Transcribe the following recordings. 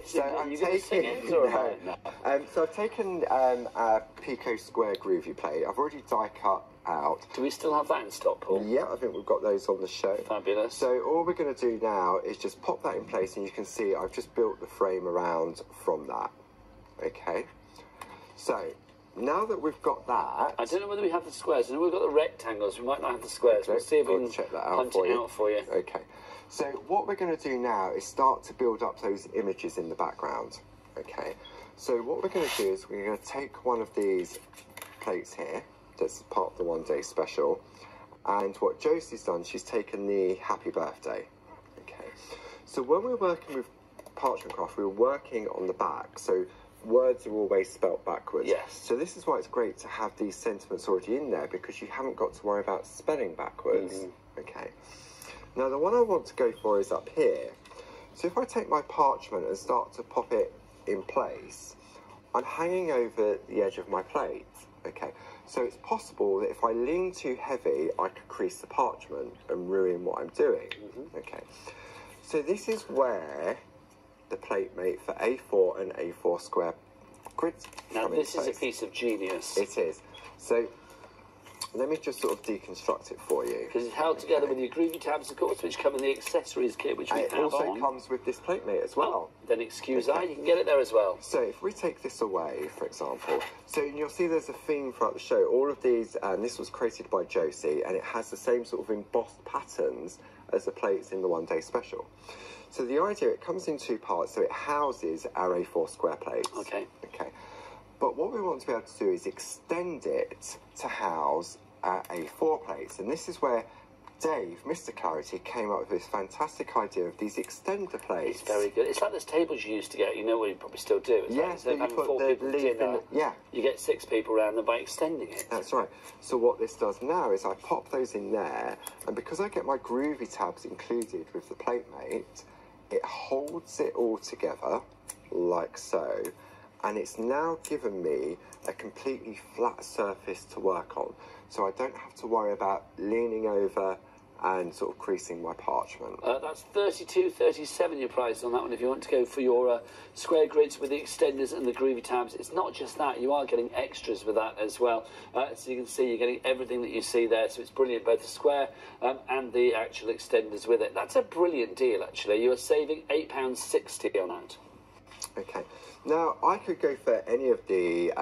So I'm taking, so I've taken a Pico Square groovy plate. I've already die cut out. Do we still have that in stock, Paul? Yeah, I think we've got those on the show. Fabulous. So all we're going to do now is just pop that in place, and you can see I've just built the frame around from that. Okay. So now that we've got that, I don't know whether we have the squares. I know we've got the rectangles. We might not have the squares. Okay, we'll see if we can check that out hunt for it you. out for you. Okay. So what we're going to do now is start to build up those images in the background. Okay. So what we're going to do is we're going to take one of these plates here. That's part of the one day special. And what Josie's done, she's taken the happy birthday. Okay. So when we're working with parchment craft, we're working on the back. So words are always spelt backwards. Yes. So this is why it's great to have these sentiments already in there, because you haven't got to worry about spelling backwards. Okay. Now the one I want to go for is up here. So if I take my parchment and start to pop it in place, I'm hanging over the edge of my plate. Okay. So it's possible that if I lean too heavy, I could crease the parchment and ruin what I'm doing. Okay. So this is where the plate mate for A4 and A4 square grids. Now this is a piece of genius. It is. So let me just sort of deconstruct it for you. Because it's held together with your groovy tabs, of course, which come in the accessories kit, which we have on. It also comes with this plate mate as well. Then excuse I, you can get it there as well. So if we take this away, for example, so you'll see there's a theme throughout the show. All of these, and this was created by Josie, and it has the same sort of embossed patterns as the plates in the one day special. So the idea, it comes in two parts, so it houses our A4 square plates. Okay. Okay. But what we want to be able to do is extend it to house our A4 plates. And this is where Dave, Mr. Clarity, came up with this fantastic idea of these extender plates. It's very good. It's like those tables you used to get, you know what you probably still do. Yes, like, you put the leaf in, yeah. You get 6 people around them by extending it. That's right. So what this does now is I pop those in there, and because I get my groovy tabs included with the plate mate, it holds it all together like so, and it's now given me a completely flat surface to work on, so I don't have to worry about leaning over and sort of creasing my parchment. That's $32.37 your price on that one if you want to go for your square grids with the extenders and the groovy tabs. It's not just that, you are getting extras with that as well. So you can see you're getting everything that you see there, so it's brilliant, both the square and the actual extenders with it. That's a brilliant deal actually. You are saving £8.60 on that. Okay, now I could go for any of the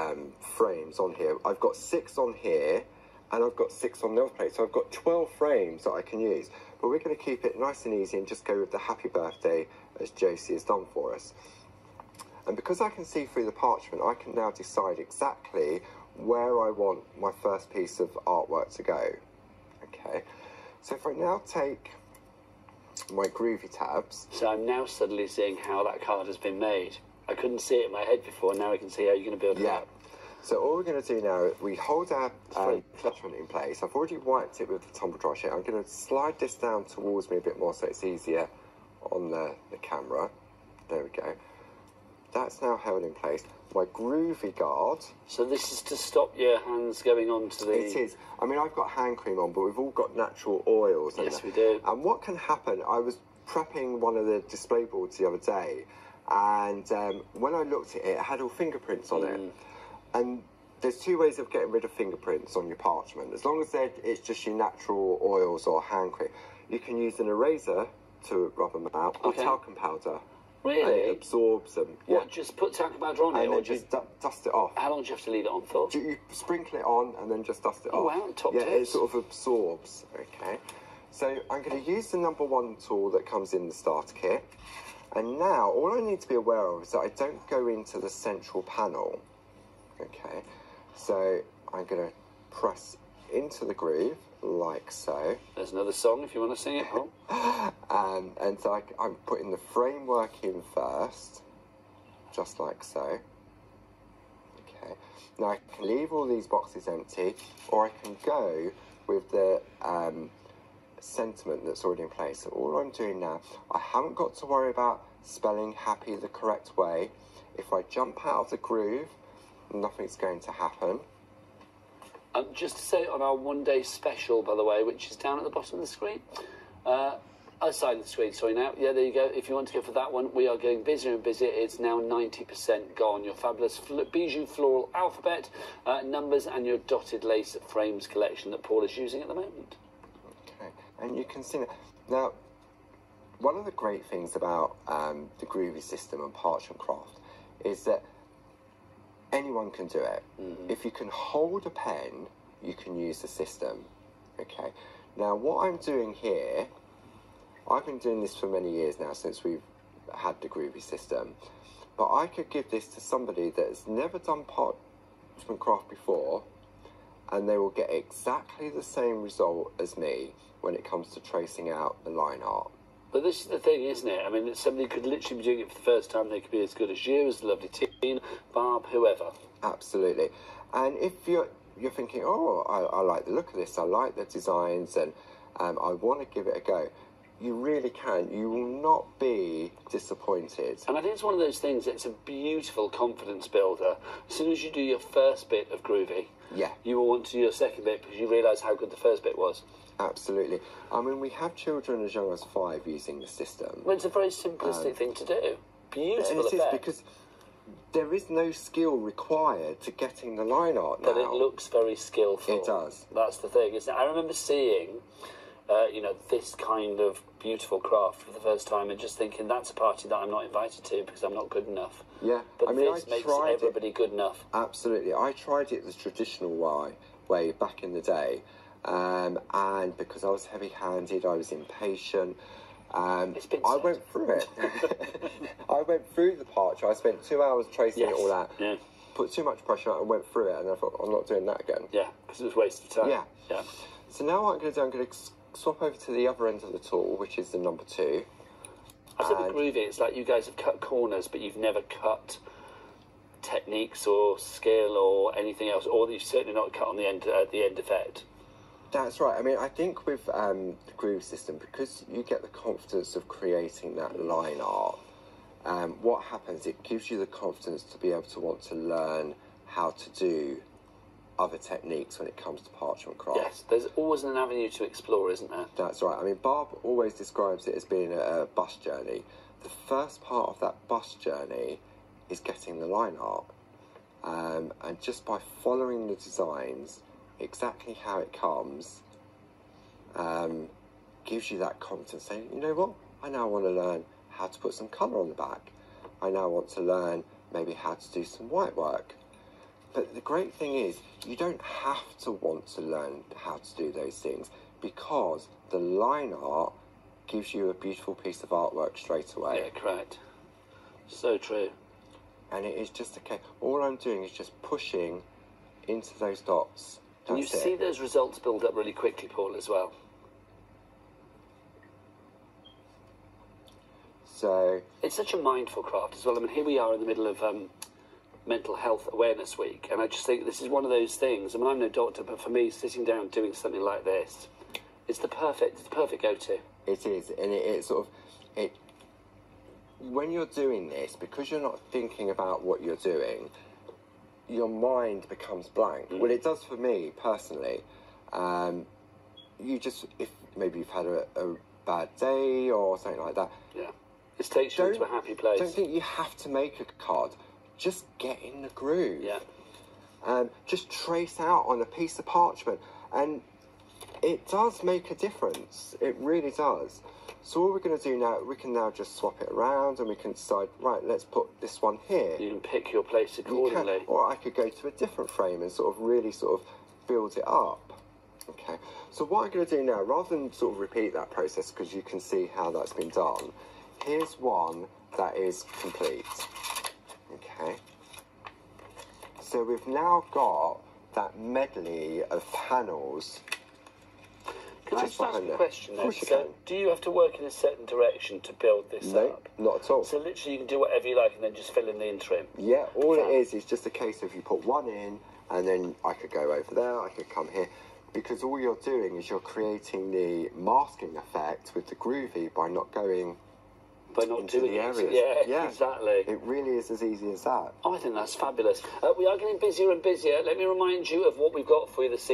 frames on here. I've got 6 on here, and I've got 6 on the other plate, so I've got 12 frames that I can use. But we're going to keep it nice and easy and just go with the happy birthday as Josie has done for us. And because I can see through the parchment, I can now decide exactly where I want my first piece of artwork to go. Okay, so if I now take my groovy tabs. So I'm now suddenly seeing how that card has been made. I couldn't see it in my head before, now I can see how you're going to build it up. So all we're going to do now, we hold our attachment in place. I've already wiped it with the tumble dry sheet. I'm going to slide this down towards me a bit more so it's easier on the camera. There we go. That's now held in place. My groovy guard. So this is to stop your hands going onto the... It is. I mean, I've got hand cream on, but we've all got natural oils. Yes, we do. And what can happen, I was prepping one of the display boards the other day, and when I looked at it, it had all fingerprints on it. And there's 2 ways of getting rid of fingerprints on your parchment. As long as it's just your natural oils or hand cream. You can use an eraser to rub them out, or talcum powder. Really? And it absorbs them. What, just put talcum powder on it? And then just dust it off. How long do you have to leave it on for? You sprinkle it on and then just dust it off. Oh wow, top tips. It sort of absorbs. Okay. So I'm going to use the number 1 tool that comes in the starter kit. And now, all I need to be aware of is that I don't go into the central panel. Okay, so I'm going to press into the groove, like so. There's another song if you want to sing it, Paul. And so I'm putting the framework in first, just like so. Okay, now I can leave all these boxes empty, or I can go with the sentiment that's already in place. So all I'm doing now, I haven't got to worry about spelling happy the correct way. If I jump out of the groove, nothing's going to happen. Just to say, on our one day special, by the way, which is down at the bottom of the screen, Aside the screen, sorry now. Yeah, there you go. If you want to go for that one, we are going busier and busier. It's now 90% gone. Your fabulous bijou floral alphabet numbers and your dotted lace frames collection that Paul is using at the moment. Okay, and you can see that. Now, one of the great things about the Groovy system and parchment craft is that anyone can do it. If you can hold a pen, you can use the system. Okay. Now, what I'm doing here, I've been doing this for many years now since we've had the Groovy system, but I could give this to somebody that has never done parchment craft before, and they will get exactly the same result as me when it comes to tracing out the line art. But this is the thing, isn't it? I mean, somebody could literally be doing it for the first time. They could be as good as you, as the lovely Teen, Barb, whoever. Absolutely. And if you're thinking, oh, I like the look of this, I like the designs, and I want to give it a go, you really can. You will not be disappointed. And I think it's one of those things, it's a beautiful confidence builder. As soon as you do your first bit of Groovy, yeah, you will want to do your second bit because you realise how good the first bit was. Absolutely. I mean, we have children as young as 5 using the system. Well, it's a very simplistic thing to do. Beautiful and it effect. is, because there is no skill required to getting the line art now. But it looks very skillful. It does. That's the thing, isn't it? I remember seeing, you know, this kind of beautiful craft for the first time and just thinking, that's a party that I'm not invited to because I'm not good enough. Yeah. But I mean, this makes everybody good enough. Absolutely. I tried it the traditional way back in the day. And because I was heavy-handed, I was impatient. I went through it. I went through the parch. I spent 2 hours tracing it all out. Yeah. Put too much pressure on it and went through it, and I thought, I'm not doing that again. Yeah, because it was wasted time. Yeah. Yeah. So now what I'm going to do, I'm going to swap over to the other end of the tool, which is the number 2. I said with Groovy, it's like you guys have cut corners, but you've never cut techniques or skill or anything else, or you've certainly not cut on the end effect. That's right. I mean, I think with the Groove system, because you get the confidence of creating that line art, what happens, it gives you the confidence to be able to want to learn how to do other techniques when it comes to parchment craft. Yes, there's always an avenue to explore, isn't there? That's right. I mean, Barb always describes it as being a bus journey. The first part of that bus journey is getting the line art. And just by following the designs, exactly how it comes, gives you that confidence saying, you know what, I now want to learn how to put some colour on the back. I now want to learn maybe how to do some white work. But the great thing is, you don't have to want to learn how to do those things, because the line art gives you a beautiful piece of artwork straight away. Yeah, correct. So true. And it is just okay. All I'm doing is just pushing into those dots. And you see those results build up really quickly, Paul, as well. So it's such a mindful craft as well. I mean, here we are in the middle of Mental Health Awareness Week, and I just think this is one of those things. I mean, I'm no doctor, but for me, sitting down doing something like this, it's the perfect go-to. It is, and it sort of when you're doing this, because you're not thinking about what you're doing, your mind becomes blank. Well, it does for me personally. You just, if maybe you've had a bad day or something like that. Yeah, this takes you into a happy place. Don't think you have to make a card. Just get in the groove. Yeah. Just trace out on a piece of parchment, and it does make a difference. It really does. So all we're going to do now, we can now just swap it around, and we can decide, right, let's put this one here. You can pick your place accordingly. Or I could go to a different frame and sort of really sort of build it up. Okay, so what I'm going to do now, rather than sort of repeat that process, because you can see how that's been done, here's one that is complete. Okay, so we've now got that medley of panels. Can I just ask a question then? So, do you have to work in a certain direction to build this up? No, not at all. So literally you can do whatever you like and then just fill in the interim? Yeah, all it is just a case of you put one in, and then I could go over there, I could come here, because all you're doing is you're creating the masking effect with the Groovy by not going into the areas. Yeah, exactly. It really is as easy as that. Oh, I think that's fabulous. We are getting busier and busier. Let me remind you of what we've got for you this evening.